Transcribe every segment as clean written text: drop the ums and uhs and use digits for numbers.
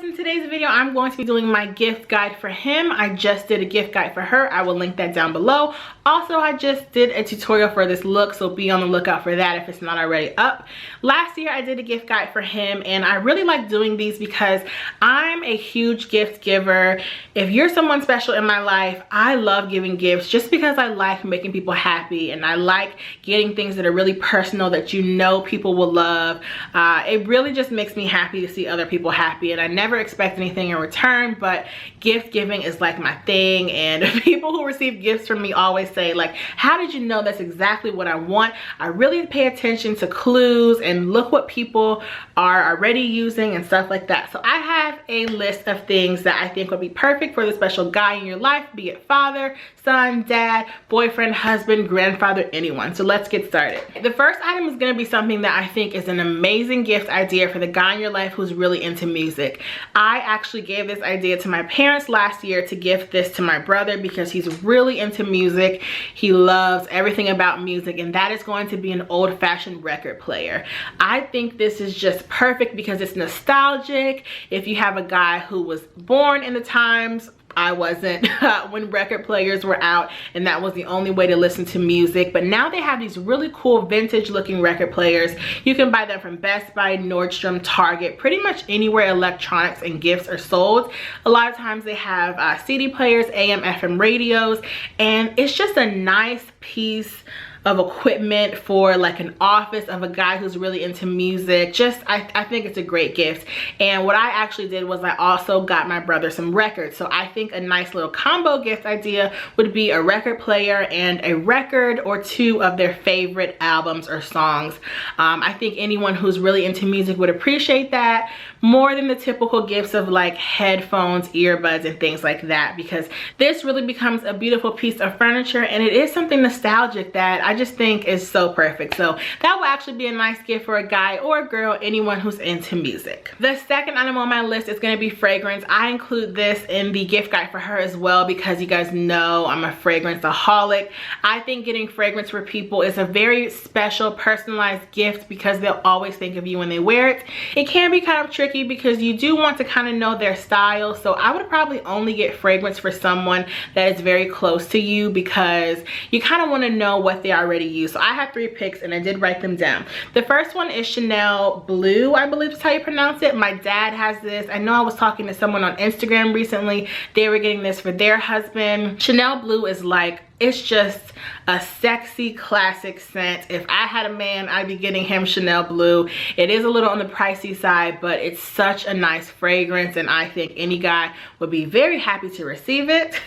in today's video I'm going to be doing my gift guide for him. I just did a gift guide for her. I will link that down below. Also, I just did a tutorial for this look, so be on the lookout for that if it's not already up. Last year I did a gift guide for him, and I really like doing these because I'm a huge gift giver. If you're someone special in my life, I love giving gifts just because I like making people happy, and I like getting things that are really personal that you know people will love. It really just makes me happy to see other people happy, and I never expect anything in return, but gift giving is like my thing. And people who receive gifts from me always say, like, how did you know that's exactly what I want? I really pay attention to clues and look what people are already using and stuff like that. So I have a list of things that I think would be perfect for the special guy in your life, be it father, son, dad, boyfriend, husband, grandfather, anyone. So let's get started. The first item is going to be something that I think is an amazing gift idea for the guy in your life who's really into music. I actually gave this idea to my parents last year to gift this to my brother because he's really into music. He loves everything about music, and that is going to be an old-fashioned record player. I think this is just perfect because it's nostalgic. If you have a guy who was born in the times I wasn't when record players were out and that was the only way to listen to music, but now they have these really cool vintage looking record players. You can buy them from Best Buy, Nordstrom, Target, pretty much anywhere electronics and gifts are sold. A lot of times they have CD players, AM, FM radios, and it's just a nice piece of equipment for like an office of a guy who's really into music. Just I think it's a great gift. And what I actually did was I also got my brother some records. So I think a nice little combo gift idea would be a record player and a record or two of their favorite albums or songs. I think anyone who's really into music would appreciate that more than the typical gifts of like headphones, earbuds, and things like that, because this really becomes a beautiful piece of furniture, and it is something nostalgic that I just think is so perfect. So that will actually be a nice gift for a guy or a girl, anyone who's into music. The second item on my list is going to be fragrance. I include this in the gift guide for her as well because you guys know I'm a fragrance-aholic. I think getting fragrance for people is a very special, personalized gift because they'll always think of you when they wear it. It can be kind of tricky because you do want to kind of know their style, so I would probably only get fragrance for someone that is very close to you because you kind of want to know what they already use. So I have 3 picks and I did write them down. The first one is Chanel Bleu, I believe is how you pronounce it. My dad has this. I know I was talking to someone on Instagram recently. They were getting this for their husband. Chanel Bleu is like, it's just a sexy classic scent. If I had a man, I'd be getting him Chanel Bleu. It is a little on the pricey side, but it's such a nice fragrance, and I think any guy would be very happy to receive it.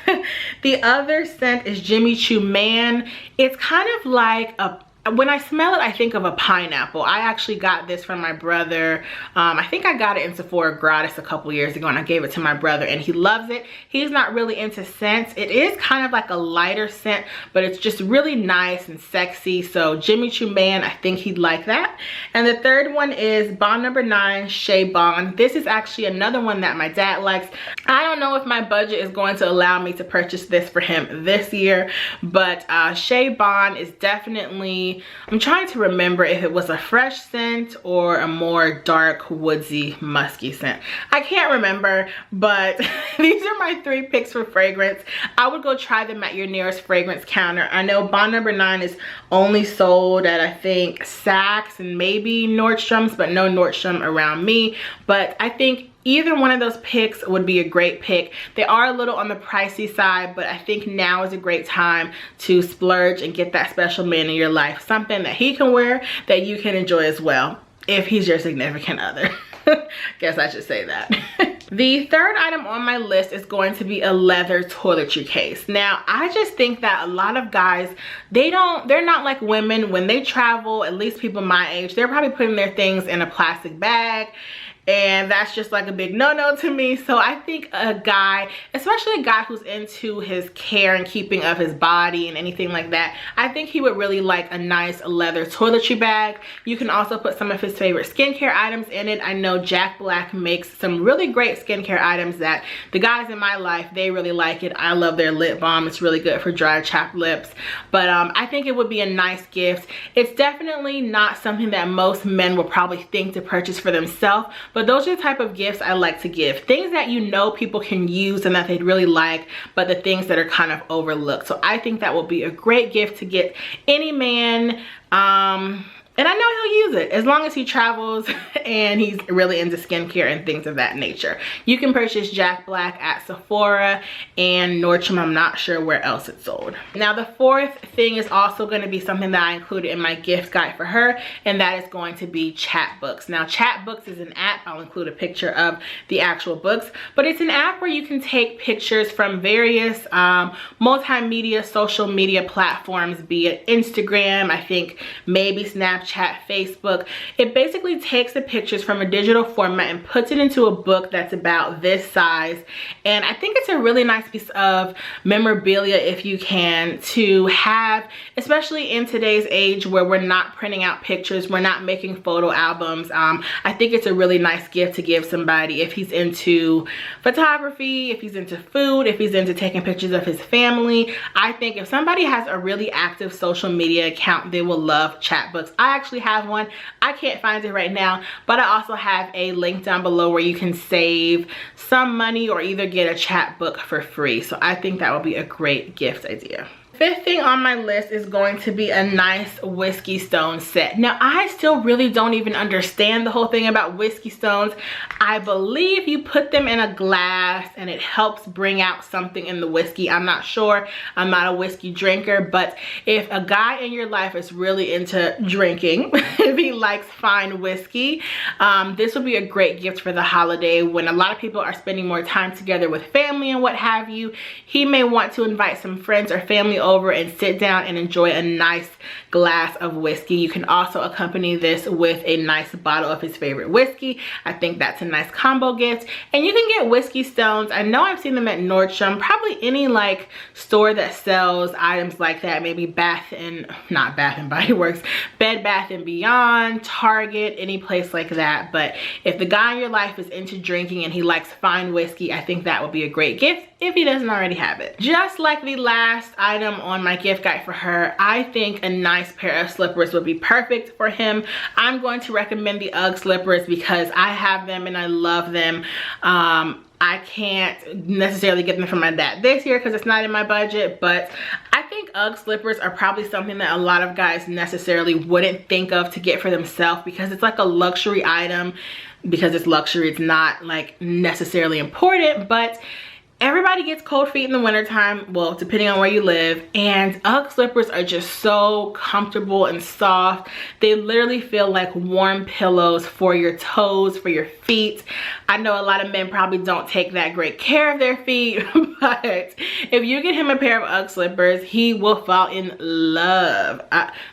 The other scent is Jimmy Choo Man. It's kind of like a, when I smell it, I think of a pineapple. I actually got this from my brother. I think I got it in Sephora gratis a couple years ago, and I gave it to my brother, and he loves it. He's not really into scents. It is kind of like a lighter scent, but it's just really nice and sexy. So Jimmy Choo Man, I think he'd like that. And the third one is Bond No. 9 Chez Bond. This is actually another one that my dad likes. I don't know if my budget is going to allow me to purchase this for him this year, but Chez Bond is definitely, I'm trying to remember if it was a fresh scent or a more dark, woodsy, musky scent. I can't remember, but these are my 3 picks for fragrance. I would go try them at your nearest fragrance counter. I know Bond No. 9 is only sold at, I think, Saks and maybe Nordstrom's, but no Nordstrom around me. But I think either one of those picks would be a great pick. They are a little on the pricey side, but I think now is a great time to splurge and get that special man in your life. Something that he can wear that you can enjoy as well, if he's your significant other. Guess I should say that. The third item on my list is going to be a leather toiletry case. Now, I just think that a lot of guys, they're not like women. When they travel, at least people my age, they're probably putting their things in a plastic bag, and that's just like a big no-no to me. So I think a guy, especially a guy who's into his care and keeping of his body and anything like that, I think he would really like a nice leather toiletry bag. You can also put some of his favorite skincare items in it. I know Jack Black makes some really great skincare items that the guys in my life, they really like it. I love their lip balm. It's really good for dry, chapped lips. But I think it would be a nice gift. It's definitely not something that most men will probably think to purchase for themselves, but those are the type of gifts I like to give. Things that you know people can use and that they'd really like, but the things that are kind of overlooked. So I think that will be a great gift to get any man. And I know he'll use it as long as he travels and he's really into skincare and things of that nature. You can purchase Jack Black at Sephora and Nordstrom. I'm not sure where else it's sold. Now the fourth thing is also going to be something that I included in my gift guide for her, and that is going to be Chatbooks. Now Chatbooks is an app. I'll include a picture of the actual books, but it's an app where you can take pictures from various multimedia social media platforms, be it Instagram, I think maybe Snapchat, Facebook. It basically takes the pictures from a digital format and puts it into a book that's about this size. And I think it's a really nice piece of memorabilia if you can to have, especially in today's age where we're not printing out pictures, we're not making photo albums. I think it's a really nice gift to give somebody if he's into photography, if he's into food, if he's into taking pictures of his family. I think if somebody has a really active social media account, they will love Chatbooks. I actually have one. I can't find it right now, but I also have a link down below where you can save some money or either get a chat book for free. So I think that would be a great gift idea. Fifth thing on my list is going to be a nice whiskey stone set. Now I still really don't even understand the whole thing about whiskey stones. I believe you put them in a glass and it helps bring out something in the whiskey. I'm not sure. I'm not a whiskey drinker, but if a guy in your life is really into drinking, if he likes fine whiskey, this would be a great gift for the holiday when a lot of people are spending more time together with family and what have you. He may want to invite some friends or family over and sit down and enjoy a nice glass of whiskey. You can also accompany this with a nice bottle of his favorite whiskey. I think that's a nice combo gift. And you can get whiskey stones. I know I've seen them at Nordstrom, probably any like store that sells items like that, maybe not Bath and Body Works, Bed Bath and Beyond, Target, any place like that. But if the guy in your life is into drinking and he likes fine whiskey, I think that would be a great gift if he doesn't already have it. Just like the last item on my gift guide for her, I think a nice pair of slippers would be perfect for him. I'm going to recommend the UGG slippers because I have them and I love them. I can't necessarily get them from my dad this year because it's not in my budget, but I think UGG slippers are probably something that a lot of guys necessarily wouldn't think of to get for themselves because it's like a luxury item. Because it's luxury, it's not like necessarily important, but everybody gets cold feet in the wintertime, well, depending on where you live, and UGG slippers are just so comfortable and soft. They literally feel like warm pillows for your toes, for your feet. I know a lot of men probably don't take that great care of their feet, but if you get him a pair of UGG slippers, he will fall in love.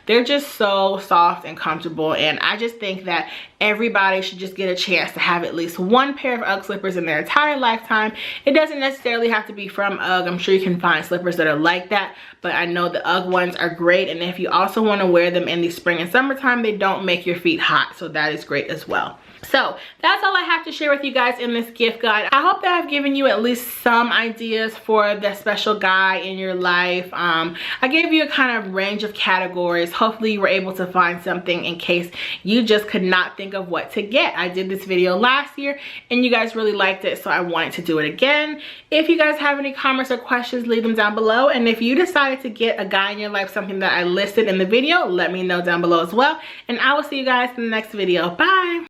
They're just so soft and comfortable, and I just think that everybody should just get a chance to have at least one pair of UGG slippers in their entire lifetime. It doesn't necessarily have to be from UGG. I'm sure you can find slippers that are like that, but I know the UGG ones are great, and if you also want to wear them in the spring and summertime, they don't make your feet hot, so that is great as well. So that's all I have to share with you guys in this gift guide. I hope that I've given you at least some ideas for the special guy in your life. I gave you a kind of range of categories. Hopefully you were able to find something in case you just could not think of what to get. I did this video last year and you guys really liked it, so I wanted to do it again. If you guys have any comments or questions, leave them down below. And if you decided to get a guy in your life something that I listed in the video, let me know down below as well. And I will see you guys in the next video. Bye!